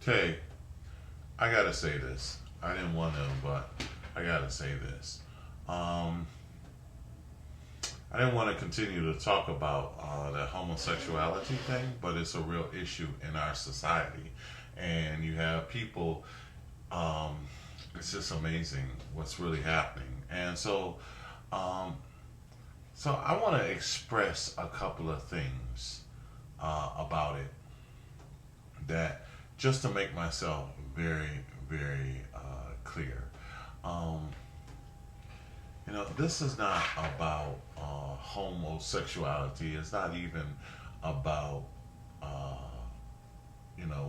Okay, I gotta say this. I didn't want to, but I gotta say this. Um, I didn't want to continue to talk about the homosexuality thing, but it's a real issue in our society, and you have people. Um, it's just amazing what's really happening, and um, so I want to express a couple of things about it that just to make myself very, very clear. Um, this is not about homosexuality. It's not even about uh,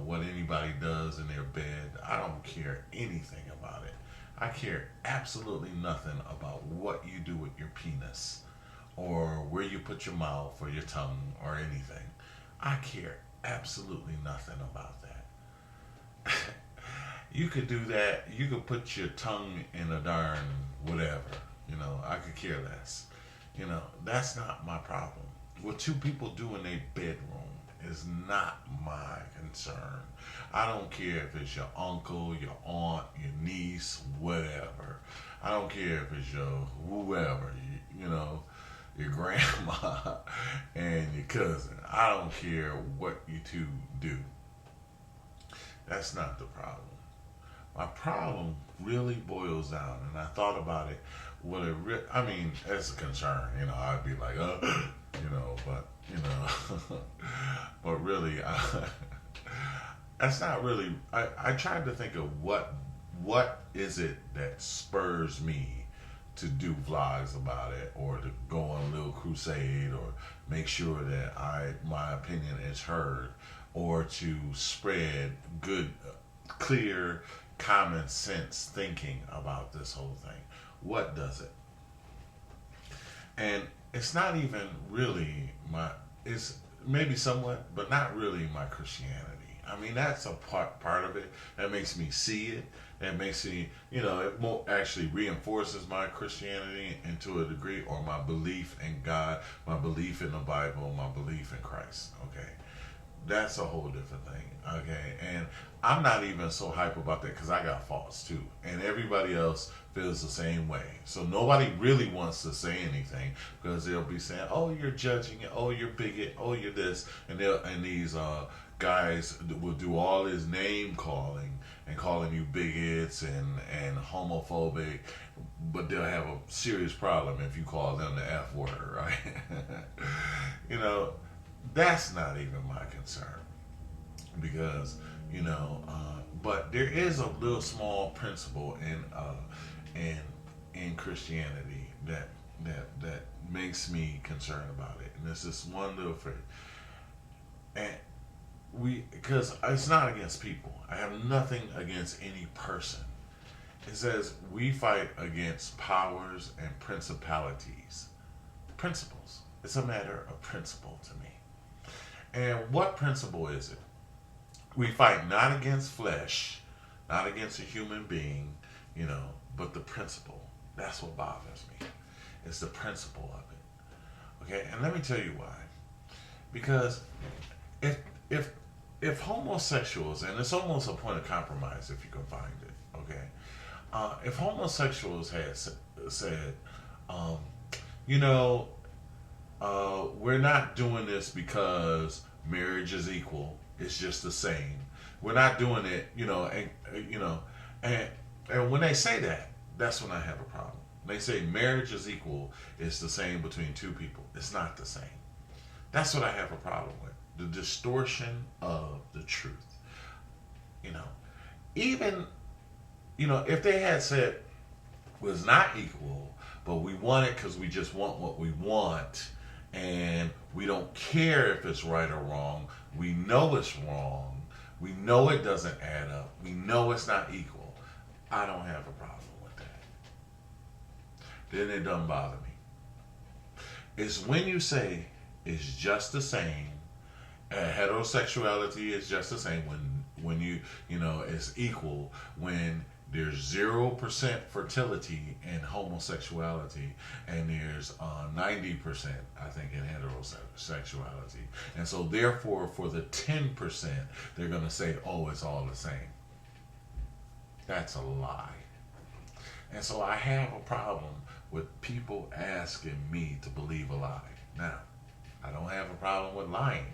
what anybody does in their bed. I don't care anything about it. I care absolutely nothing about what you do with your penis or where you put your mouth or your tongue or anything. I care absolutely nothing about that. You could do that. You could put your tongue in a darn whatever. I could care less. That's not my problem. What two people do in their bedroom is not my concern. I don't care if it's your uncle, your aunt, your niece, whatever. I don't care if it's your whoever, your grandma and your cousin. I don't care what you two do. That's not the problem. My problem really boils down, and I thought about it. I mean, as a concern, I'd be like, but but really, that's not really. I tried to think of what is it that spurs me to do vlogs about it, or to go on a little crusade, or make sure that my opinion is heard, or to spread good, clear, common sense thinking about this whole thing. What does it? And it's not even really it's maybe somewhat, but not really my Christianity. I mean, that's a part of it that makes me see it. That makes me, it more actually reinforces my Christianity and to a degree, or my belief in God, my belief in the Bible, my belief in Christ. Okay, that's a whole different thing. Okay, and I'm not even so hype about that because I got faults too, and everybody else feels the same way. So nobody really wants to say anything because they'll be saying, "Oh, you're judging it. Oh, you're bigot. Oh, you're this," and these guys will do all this name calling and calling you bigots and homophobic, but they'll have a serious problem if you call them the F word, right? you know, that's not even my concern because but there is a little small principle in Christianity that makes me concerned about it, and this is one little phrase, and because it's not against people. I have nothing against any person. It says we fight against powers and principalities. Principles. It's a matter of principle to me. And what principle is it? We fight not against flesh, not against a human being, but the principle. That's what bothers me. It's the principle of it. Okay, and let me tell you why. Because if if if homosexuals, and it's almost a point of compromise if you can find it, okay, if homosexuals had said, um, you know, we're not doing this because marriage is equal. It's just the same. We're not doing it, and and when they say that, that's when I have a problem. They say marriage is equal. It's the same between two people. It's not the same. That's what I have a problem with. The distortion of the truth. You know, even if they had said was not equal, but we want it because we just want what we want, and we don't care if it's right or wrong. We know it's wrong. We know it doesn't add up. We know it's not equal. I don't have a problem with that. Then it doesn't bother me. It's when you say it's just the same. Heterosexuality is just the same when it's equal. When There's 0% fertility in homosexuality, and there's 90%, I think, in heterosexuality. And so, therefore, for the 10%, they're going to say, oh, it's all the same. That's a lie. And so, I have a problem with people asking me to believe a lie. Now, I don't have a problem with lying.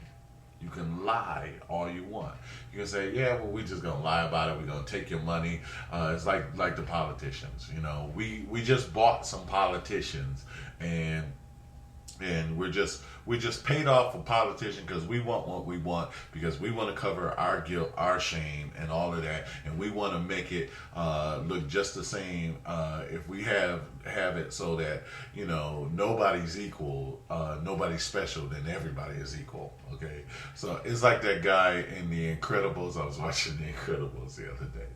You can lie all you want. You can say, "Yeah, well, we just gonna lie about it. We're gonna take your money." It's like the politicians. We just bought some politicians, and we just paid off a politician because we want what we want, because we want to cover our guilt, our shame, and all of that, and we want to make it look just the same. If we have it so that nobody's equal, nobody's special, then everybody is equal. Okay, so it's like that guy in The Incredibles. I was watching The Incredibles the other day.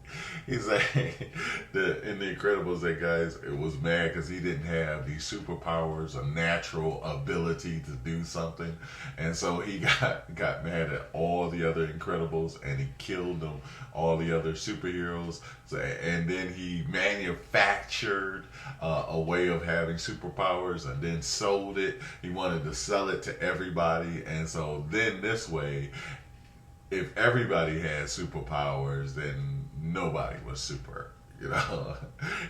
He's like, in The Incredibles, that guy was mad because he didn't have these superpowers, a natural ability to do something, and so he got mad at all the other Incredibles, and he killed them, all the other superheroes. And then he manufactured a way of having superpowers, and then sold it. He wanted to sell it to everybody, and so then this way, if everybody had superpowers, then nobody was super.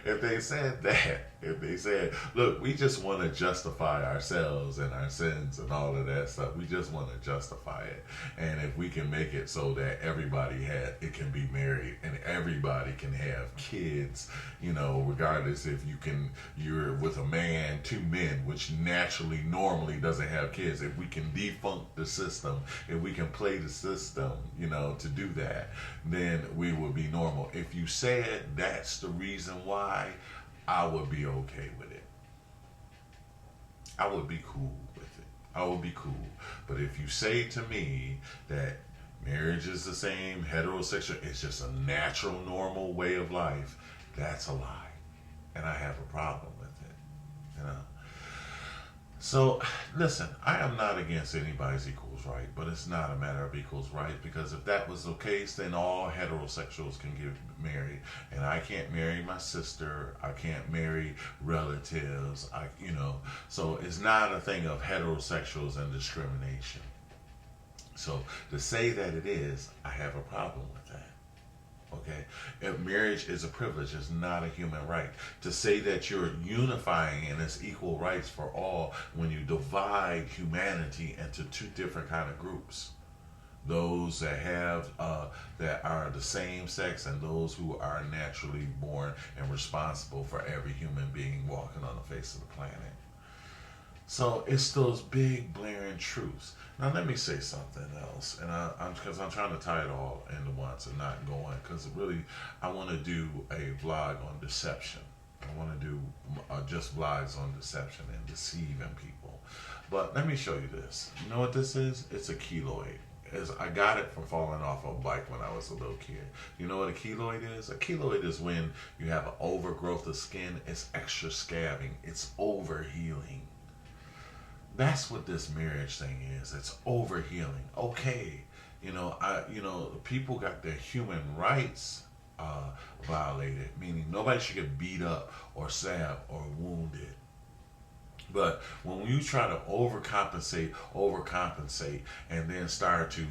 If they said that, if they said, look, we just want to justify ourselves and our sins and all of that stuff, we just want to justify it. And if we can make it so that it can be married and everybody can have kids, regardless if you're with a man, two men, which normally doesn't have kids. If we can defunct the system, if we can play the system, to do that, then we would be normal. If you said that's the reason why, I would be okay with it. I would be cool with it. I would be cool. But if you say to me that marriage is the same, heterosexual, it's just a natural, normal way of life, that's a lie. And I have a problem with it. So, listen, I am not against anybody's equals right, but it's not a matter of equals right, because if that was the case, then all heterosexuals can get married, and I can't marry my sister, I can't marry relatives, so it's not a thing of heterosexuals and discrimination. So to say that it is, I have a problem with that. Okay, if marriage is a privilege, it's not a human right. To say that you're unifying and it's equal rights for all, when you divide humanity into two different kind of groups, those that are the same sex, and those who are naturally born and responsible for every human being walking on the face of the planet. So it's those big blaring truths. Now let me say something else, and because I'm trying to tie it all into once and not go on, because really I want to do a vlog on deception. I want to do just vlogs on deception and deceiving people. But let me show you this. You know what this is? It's a keloid. I got it from falling off a bike when I was a little kid. You know what a keloid is? A keloid is when you have an overgrowth of skin. It's extra scabbing. It's overhealing. That's what this marriage thing is. It's overhealing. Okay, people got their human rights violated, meaning nobody should get beat up or stabbed or wounded. But when you try to overcompensate, and then start to,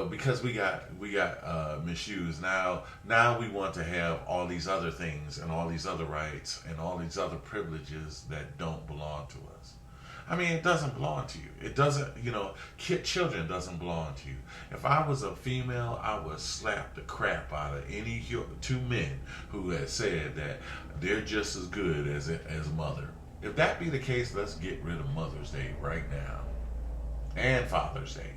because we got misused, now we want to have all these other things and all these other rights and all these other privileges that don't belong to us. I mean, it doesn't belong to you. It doesn't, children doesn't belong to you. If I was a female, I would slap the crap out of any two men who had said that they're just as good as mother. If that be the case, let's get rid of Mother's Day right now. And Father's Day.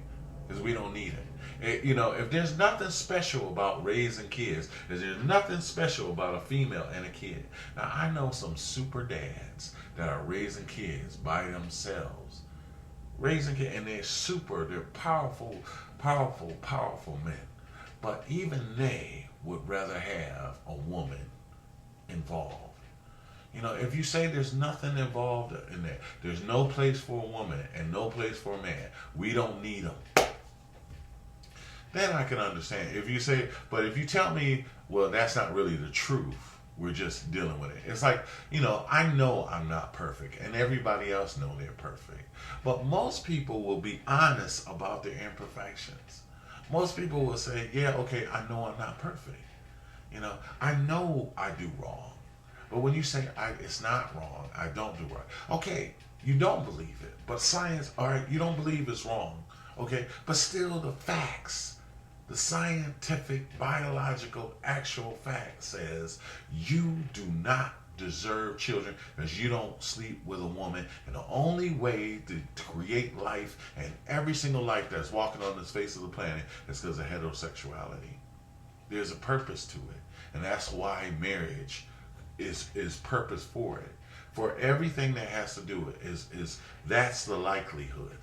Because we don't need it. If there's nothing special about raising kids, if there's nothing special about a female and a kid. Now, I know some super dads that are raising kids by themselves. Raising kids, and they're powerful, powerful, powerful men. But even they would rather have a woman involved. If you say there's nothing involved in there, there's no place for a woman and no place for a man, we don't need them, then I can understand. If you say, but if you tell me, well, that's not really the truth, we're just dealing with it. It's like, I know I'm not perfect, and everybody else know they're perfect. But most people will be honest about their imperfections. Most people will say, yeah, okay, I know I'm not perfect. I know I do wrong. But when you say it's not wrong, I don't do right. Okay, you don't believe it. But science, all right, you don't believe it's wrong. Okay, but still the facts, the scientific, biological, actual fact says you do not deserve children because you don't sleep with a woman. And the only way to create life and every single life that's walking on this face of the planet is because of heterosexuality. There's a purpose to it. And that's why marriage is purpose for it. For everything that has to do with it is that's the likelihood.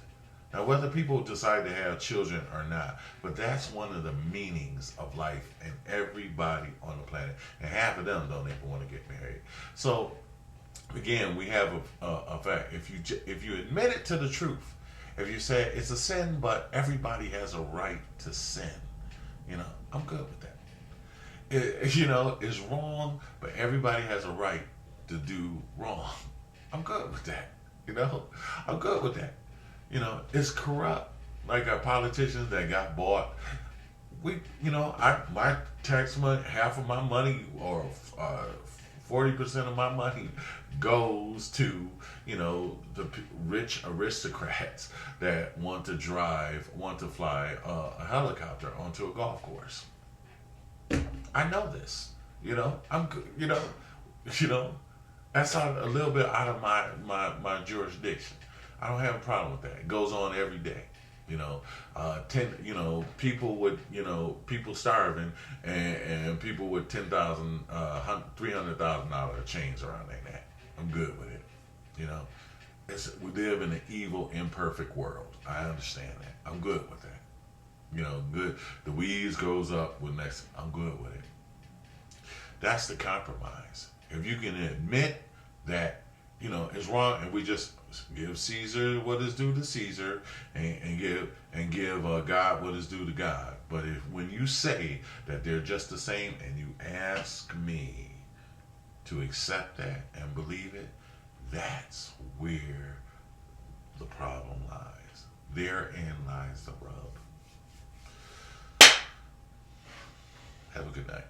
Now, whether people decide to have children or not, but that's one of the meanings of life and everybody on the planet. And half of them don't even want to get married. So, again, we have a fact. If you admit it to the truth, if you say it's a sin, but everybody has a right to sin, I'm good with that. It's wrong, but everybody has a right to do wrong. I'm good with that. I'm good with that. It's corrupt. Like our politicians that got bought. My tax money, half of my money, or 40% of my money goes to the rich aristocrats that want to fly a helicopter onto a golf course. I know this. I'm good. That's a little bit out of my jurisdiction. I don't have a problem with that. It goes on every day. People starving and people with $300,000 chains around their neck. I'm good with it. We live in an evil, imperfect world. I understand that. I'm good with that. Good. The weeds goes up with next. I'm good with it. That's the compromise. If you can admit that it's wrong, and we just give Caesar what is due to Caesar, and give God what is due to God. But when you say that they're just the same, and you ask me to accept that and believe it, that's where the problem lies. Therein lies the rub. Have a good night.